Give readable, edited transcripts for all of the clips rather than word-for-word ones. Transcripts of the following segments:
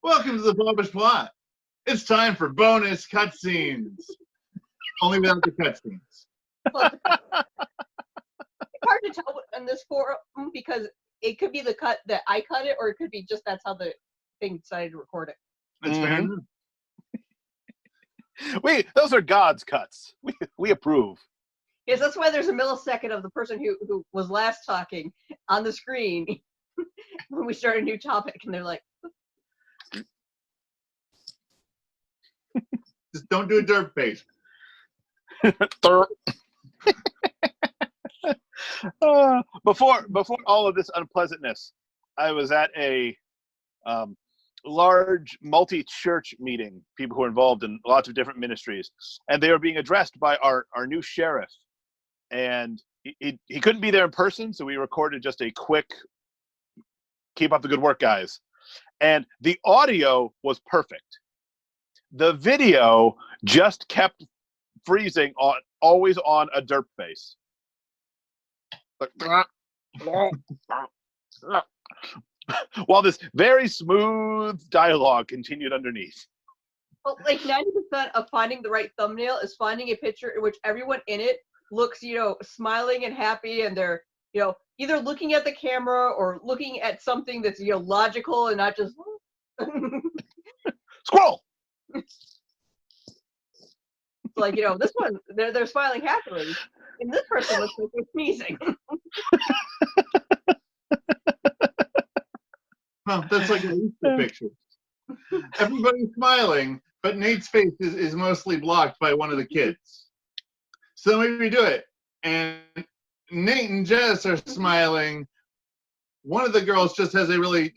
Welcome to the Popish plot. It's time for bonus cutscenes. Only without the cutscenes. Well, it's hard to tell in this forum because it could be the cut that I cut it, or it could be just that's how the thing decided to record it. That's fair enough. Those are God's cuts. We approve. Yes, that's why there's a millisecond of the person who was last talking on the screen when we start a new topic, and they're like, Just don't do a derp face. Before all of this unpleasantness, I was at a large multi-church meeting, people who are involved in lots of different ministries, and they were being addressed by our new sheriff. And he couldn't be there in person, so we recorded just a quick keep up the good work, guys. And the audio was perfect. The video just kept freezing on, always on a derp face. While this very smooth dialogue continued underneath. well, like 90% of finding the right thumbnail is finding a picture in which everyone in it looks, smiling and happy, and they're, either looking at the camera or looking at something that's, logical and not just Scroll. like, this one, they're smiling happily, and this person looks like they're sneezing. Well, that's like an Easter picture. Everybody's smiling, but Nate's face is mostly blocked by one of the kids. So then we redo it, and Nate and Jess are smiling. One of the girls just has a really,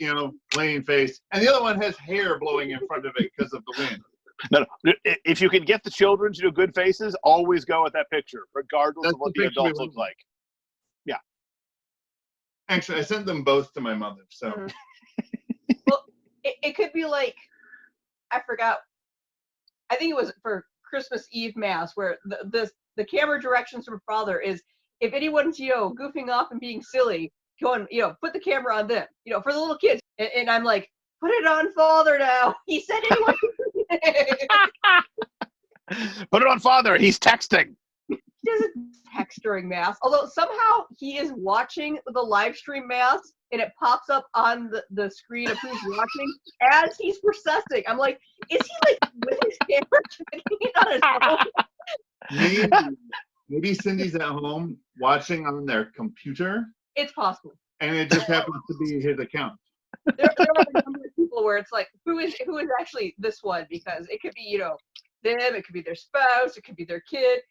plain face, and the other one has hair blowing in front of it because of the wind. No. If you can get the children to do good faces, always go with that picture, regardless That's of what the the picture adults we look like. Yeah. Actually, I sent them both to my mother, so. Mm-hmm. Well, it could be like, I forgot, I think it was for Christmas Eve Mass, where the camera directions from father is, if anyone's, goofing off and being silly, go and, put the camera on them, for the little kids. And I'm like, put it on father now. He said anyone. Put it on father. He's texting. He doesn't text during Mass, although somehow he is watching the live stream Mass, and it pops up on the screen of who's watching as he's processing. I'm like, is he like with his camera checking it on his phone? Maybe Cindy's at home watching on their computer. It's possible. And it just happens to be his account. There are a number of people where it's like, who is actually this one? Because it could be, them, it could be their spouse, it could be their kid.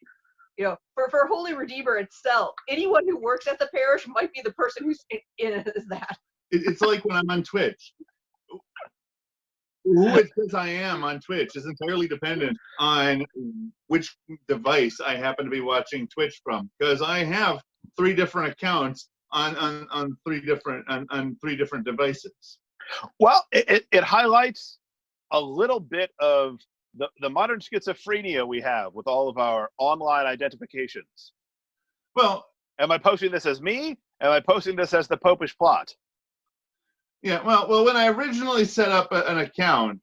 For Holy Redeemer itself, anyone who works at the parish might be the person who's in that. It's like when I'm on Twitch. Who it says I am on Twitch is entirely dependent on which device I happen to be watching Twitch from, because I have 3 different accounts on 3 different devices. Well, it highlights a little bit of the modern schizophrenia we have with all of our online identifications. Well, am I posting this as me? Am I posting this as the Popish plot? Yeah, well, when I originally set up an account,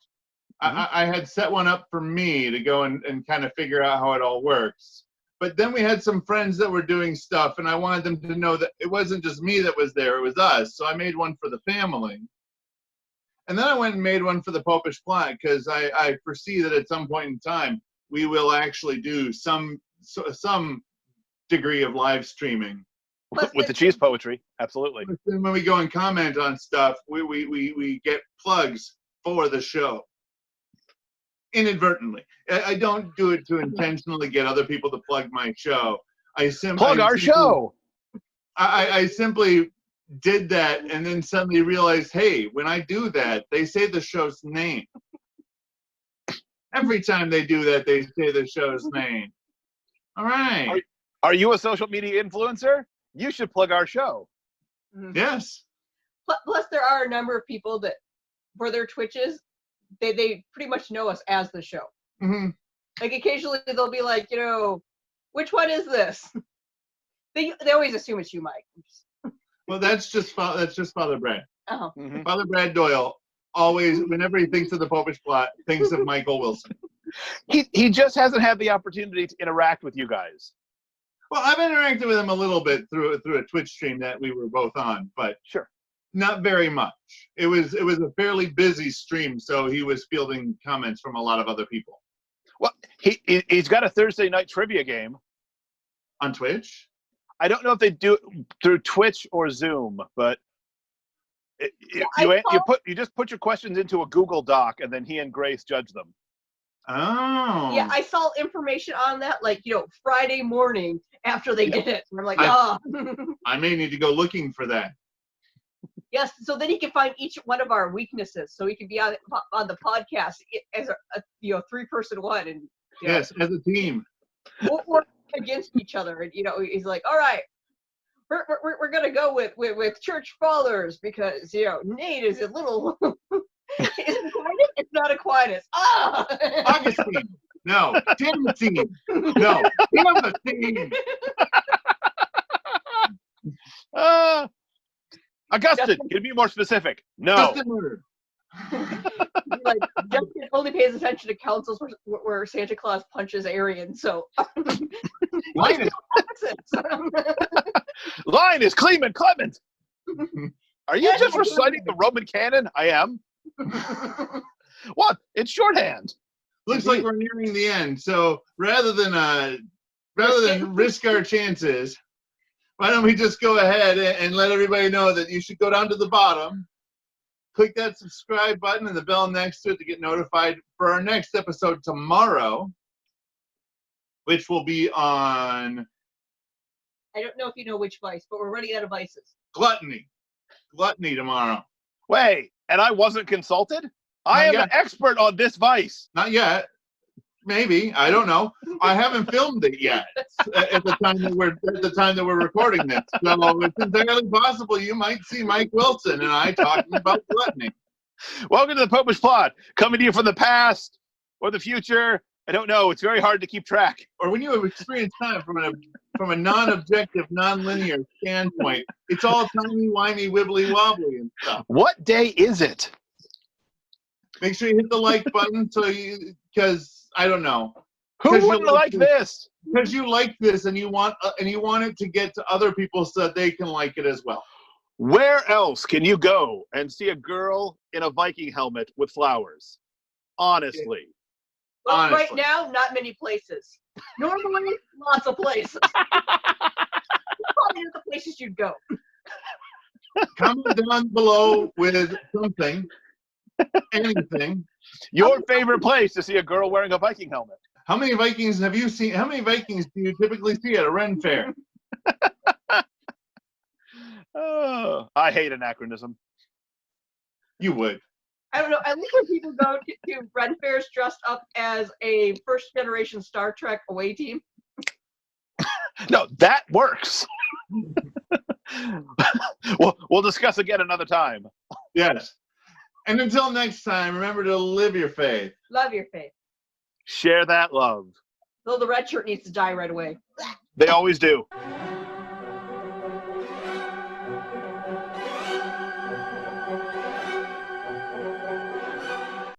I had set one up for me to go and kind of figure out how it all works. But then we had some friends that were doing stuff, and I wanted them to know that it wasn't just me that was there, it was us. So I made one for the family. And then I went and made one for the Popish plot, because I foresee that at some point in time, we will actually do some degree of live streaming. With the cheese poetry, absolutely. Then when we go and comment on stuff, we get plugs for the show. Inadvertently. I don't do it to intentionally get other people to plug my show. Plug our show! I simply did that and then suddenly realized, hey, when I do that, they say the show's name. Every time they do that, they say the show's name. All right. Are you a social media influencer? You should plug our show. Yes. Plus, there are a number of people that, for their Twitches, they pretty much know us as the show. Mm-hmm. Like, occasionally they'll be like, which one is this? They always assume it's you, Mike. Well, that's just Father Brad. Oh. Father Brad Doyle always, whenever he thinks of the Popish plot, thinks of Michael Wilson. He just hasn't had the opportunity to interact with you guys. Well, I've interacted with him a little bit through a Twitch stream that we were both on, but Sure. not very much. It was a fairly busy stream, so he was fielding comments from a lot of other people. Well, he's got a Thursday night trivia game On Twitch? I don't know if they do it through Twitch or Zoom, but you just put your questions into a Google Doc, and then he and Grace judge them. Oh. Yeah, I saw information on that, like, Friday morning after they did it. And I'm like, I may need to go looking for that. Yes, so then he can find each one of our weaknesses, so he can be on the podcast as a 3-person one, and Yes, as a team. or against each other. And he's like, all right, we're gonna go with church fathers because Nate is a little. Is it Aquinas? It's not Aquinas. Augustine. No. Timothy. No. Timothy. Augustine, can you be more specific? No. Justin. Like, Justin only pays attention to councils where Santa Claus punches Arians. So Linus. Line is Clement. Are you just reciting the Roman canon? I am. What? It's shorthand. Looks like we're nearing the end. So rather than risk our chances, why don't we just go ahead and let everybody know that you should go down to the bottom, click that subscribe button and the bell next to it to get notified for our next episode tomorrow, which will be on. I don't know if you know which vice, but we're running out of vices. Gluttony tomorrow. Wait, and I wasn't consulted? I am an expert on this vice. Not yet. Maybe. I don't know. I haven't filmed it yet at the time that we're recording this. So it's entirely possible you might see Mike Wilson and I talking about gluttony. Welcome to the Popish Plot, coming to you from the past or the future. I don't know. It's very hard to keep track. Or when you have experienced time from a non-objective, non-linear standpoint, it's all timey-wimey, wibbly-wobbly and stuff. What day is it? Make sure you hit the like button because I don't know. Who wouldn't like this? Because you like this and you want it to get to other people so that they can like it as well. Where else can you go and see a girl in a Viking helmet with flowers? Honestly. Well, Honestly. right now, not many places. Normally, lots of places. Probably not the places you'd go. Comment down below with something, anything. Your favorite place to see a girl wearing a Viking helmet. How many Vikings have you seen? How many Vikings do you typically see at a Ren fair? Oh, I hate anachronism. You would. I don't know. I like when people go to Ren fairs dressed up as a first-generation Star Trek away team. No, that works. We'll discuss again another time. Yes. And until next time, remember to live your faith. Love your faith. Share that love. Though the red shirt needs to die right away. They always do.